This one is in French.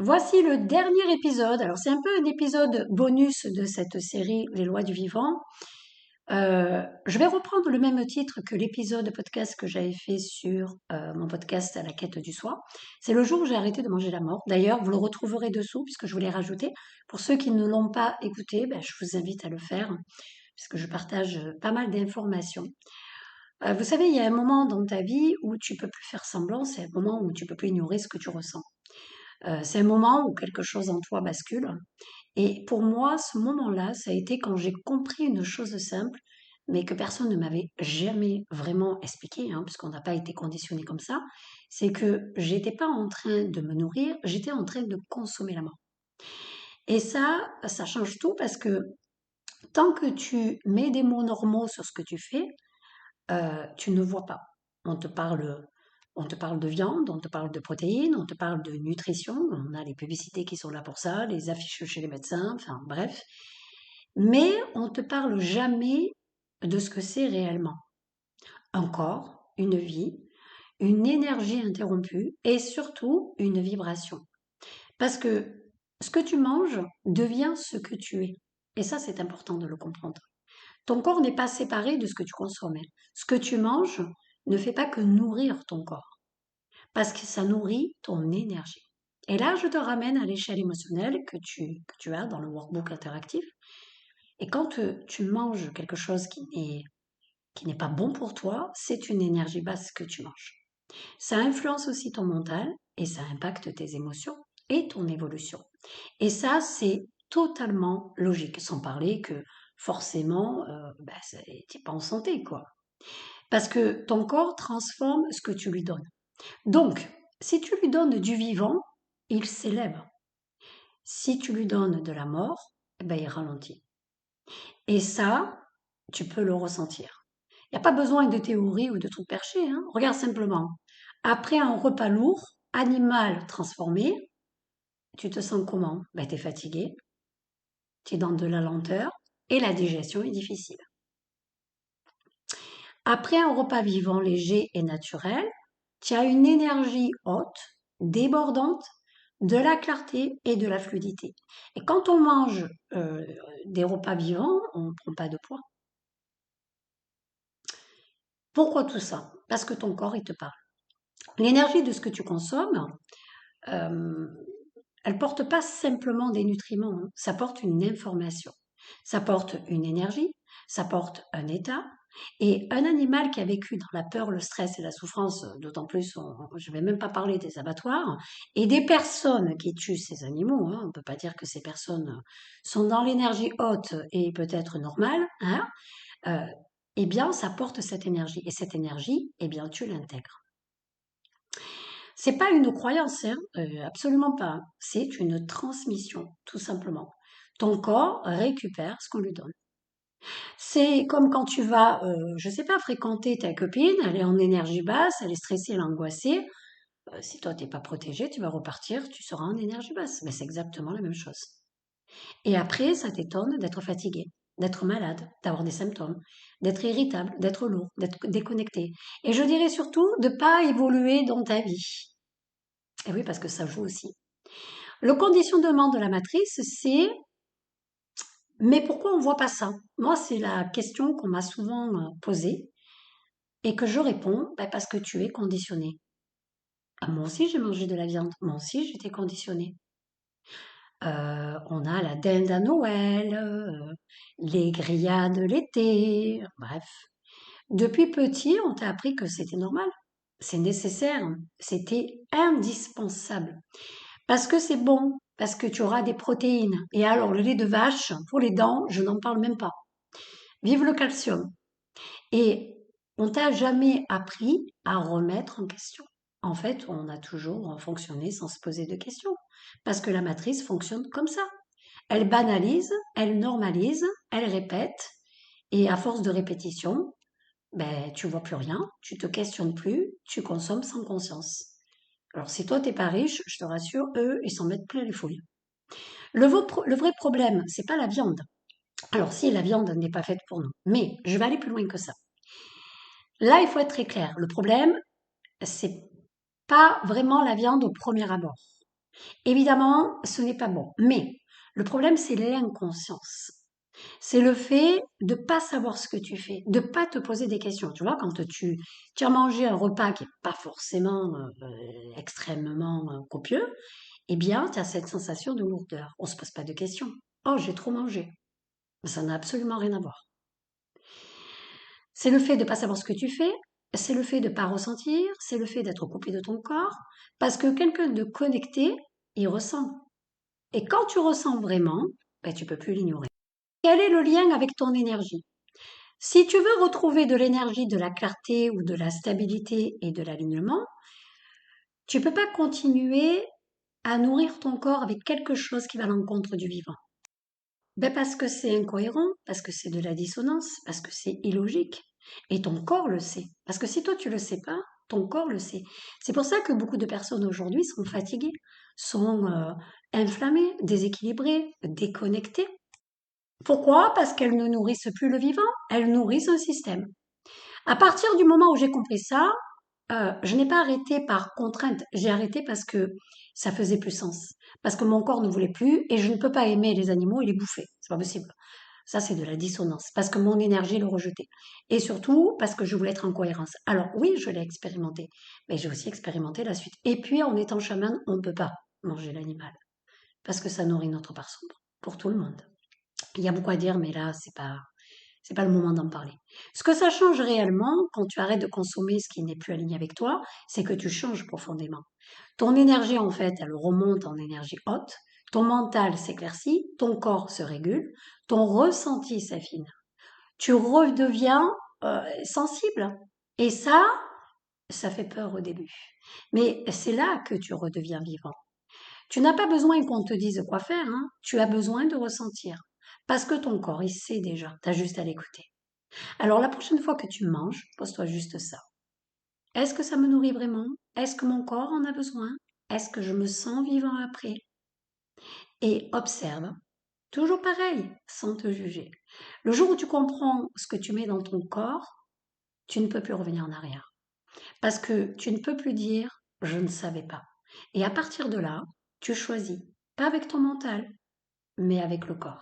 Voici le dernier épisode. Alors, c'est un peu un épisode bonus de cette série Les lois du vivant. Je vais reprendre le même titre que l'épisode de podcast que j'avais fait sur mon podcast à la quête du soi. C'est le jour où j'ai arrêté de manger la mort. D'ailleurs, vous le retrouverez dessous puisque je voulais rajouter. Pour ceux qui ne l'ont pas écouté, je vous invite à le faire puisque je partage pas mal d'informations. Vous savez, il y a un moment dans ta vie où tu peux plus faire semblant, c'est un moment où tu peux plus ignorer ce que tu ressens. C'est un moment où quelque chose en toi bascule. Et pour moi, ce moment-là, ça a été quand j'ai compris une chose simple, mais que personne ne m'avait jamais vraiment expliqué, hein, puisqu'on n'a pas été conditionné comme ça. C'est que j'étais pas en train de me nourrir, j'étais en train de consommer la mort. Et ça change tout parce que tant que tu mets des mots normaux sur ce que tu fais, tu ne vois pas. On te parle, on te parle de viande, on te parle de protéines, on te parle de nutrition. On a les publicités qui sont là pour ça, les affiches chez les médecins, enfin bref. Mais on te parle jamais de ce que c'est réellement. Un corps, une vie, une énergie interrompue et surtout une vibration. Parce que ce que tu manges devient ce que tu es. Et ça, c'est important de le comprendre. Ton corps n'est pas séparé de ce que tu consommes. Ce que tu manges ne fait pas que nourrir ton corps, parce que ça nourrit ton énergie. Et là, je te ramène à l'échelle émotionnelle que tu as dans le workbook interactif. Et quand tu manges quelque chose qui n'est pas bon pour toi, c'est une énergie basse que tu manges. Ça influence aussi ton mental et ça impacte tes émotions et ton évolution. Et ça, c'est totalement logique, sans parler que forcément, t'es pas en santé, quoi. Parce que ton corps transforme ce que tu lui donnes. Donc, si tu lui donnes du vivant, il s'élève. Si tu lui donnes de la mort, il ralentit. Et ça, tu peux le ressentir. Il n'y a pas besoin de théorie ou de trucs perchés, hein. Regarde simplement. Après un repas lourd, animal transformé, tu te sens comment? Tu es fatigué, tu es dans de la lenteur et la digestion est difficile. Après un repas vivant, léger et naturel, tu as une énergie haute, débordante, de la clarté et de la fluidité. Et quand on mange des repas vivants, on ne prend pas de poids. Pourquoi tout ça? Parce que ton corps, il te parle. L'énergie de ce que tu consommes, euh, elle porte pas simplement des nutriments, hein. Ça porte une information. Ça porte une énergie, ça porte un état. Et un animal qui a vécu dans la peur, le stress et la souffrance, d'autant plus, je ne vais même pas parler des abattoirs, et des personnes qui tuent ces animaux, hein, on ne peut pas dire que ces personnes sont dans l'énergie haute et peut-être normale, hein, euh, eh bien, ça porte cette énergie. Et cette énergie, eh bien, tu l'intègres. C'est pas une croyance, hein, absolument pas. C'est une transmission, tout simplement. Ton corps récupère ce qu'on lui donne. C'est comme quand tu vas, je sais pas, fréquenter ta copine, elle est en énergie basse, elle est stressée, elle est angoissée. Si toi t'es pas protégé, tu vas repartir, tu seras en énergie basse. Mais c'est exactement la même chose. Et après, ça t'étonne d'être fatigué, d'être malade, d'avoir des symptômes, d'être irritable, d'être lourd, d'être déconnecté. Et je dirais surtout de pas évoluer dans ta vie. Et oui, parce que ça joue aussi. Le conditionnement de la matrice, c'est mais pourquoi on voit pas ça? Moi, c'est la question qu'on m'a souvent posée et que je réponds parce que tu es conditionné. Ah, moi aussi, j'ai mangé de la viande. Moi aussi, j'étais conditionnée. On a la dinde à Noël, les grillades l'été, bref. Depuis petit, on t'a appris que c'était normal, c'est nécessaire, c'était indispensable. Parce que c'est bon, parce que tu auras des protéines. Et alors, le lait de vache, pour les dents, je n'en parle même pas. Vive le calcium. Et on t'a jamais appris à remettre en question. En fait, on a toujours fonctionné sans se poser de questions. Parce que la matrice fonctionne comme ça. Elle banalise, elle normalise, elle répète. Et à force de répétition, tu vois plus rien, tu te questionnes plus, tu consommes sans conscience. Alors si toi t'es pas riche, je te rassure, eux, ils s'en mettent plein les fouilles. Le vrai problème, c'est pas la viande. Alors si la viande n'est pas faite pour nous, mais je vais aller plus loin que ça. Là, il faut être très clair. Le problème, c'est pas vraiment la viande au premier abord. Évidemment, ce n'est pas bon. Mais le problème, c'est l'inconscience. C'est le fait de pas savoir ce que tu fais, de pas te poser des questions. Tu vois, quand tu as mangé un repas qui est pas forcément extrêmement copieux, eh bien, tu as cette sensation de lourdeur. On se pose pas de questions. Oh, j'ai trop mangé. Ça n'a absolument rien à voir. C'est le fait de pas savoir ce que tu fais, c'est le fait de pas ressentir, c'est le fait d'être coupé de ton corps, parce que quelqu'un de connecté, il ressent. Et quand tu ressens vraiment, ben, tu peux plus l'ignorer. Quel est le lien avec ton énergie? Si tu veux retrouver de l'énergie, de la clarté ou de la stabilité et de l'alignement, tu peux pas continuer à nourrir ton corps avec quelque chose qui va à l'encontre du vivant. Ben parce que c'est incohérent, parce que c'est de la dissonance, parce que c'est illogique. Et ton corps le sait. Parce que si toi tu le sais pas, ton corps le sait. C'est pour ça que beaucoup de personnes aujourd'hui sont fatiguées, sont inflammées, déséquilibrées, déconnectées. Pourquoi? Parce qu'elles ne nourrissent plus le vivant, elles nourrissent un système. À partir du moment où j'ai compris ça, je n'ai pas arrêté par contrainte, j'ai arrêté parce que ça faisait plus sens. Parce que mon corps ne voulait plus et je ne peux pas aimer les animaux et les bouffer. C'est pas possible. Ça, c'est de la dissonance. Parce que mon énergie le rejetait. Et surtout, parce que je voulais être en cohérence. Alors oui, je l'ai expérimenté. Mais j'ai aussi expérimenté la suite. Et puis, en étant chaman, on ne peut pas manger l'animal. Parce que ça nourrit notre part sombre. Pour tout le monde. Il y a beaucoup à dire, mais là, c'est pas le moment d'en parler. Ce que ça change réellement quand tu arrêtes de consommer ce qui n'est plus aligné avec toi, c'est que tu changes profondément. Ton énergie, en fait, elle remonte en énergie haute, ton mental s'éclaircit, ton corps se régule, ton ressenti s'affine. Tu redeviens sensible. Et ça fait peur au début. Mais c'est là que tu redeviens vivant. Tu n'as pas besoin qu'on te dise quoi faire, hein. Tu as besoin de ressentir. Parce que ton corps, il sait déjà, tu as juste à l'écouter. Alors la prochaine fois que tu manges, pose-toi juste ça. Est-ce que ça me nourrit vraiment? Est-ce que mon corps en a besoin? Est-ce que je me sens vivant après? Et observe, toujours pareil, sans te juger. Le jour où tu comprends ce que tu mets dans ton corps, tu ne peux plus revenir en arrière. Parce que tu ne peux plus dire je ne savais pas. Et à partir de là, tu choisis, pas avec ton mental, mais avec le corps.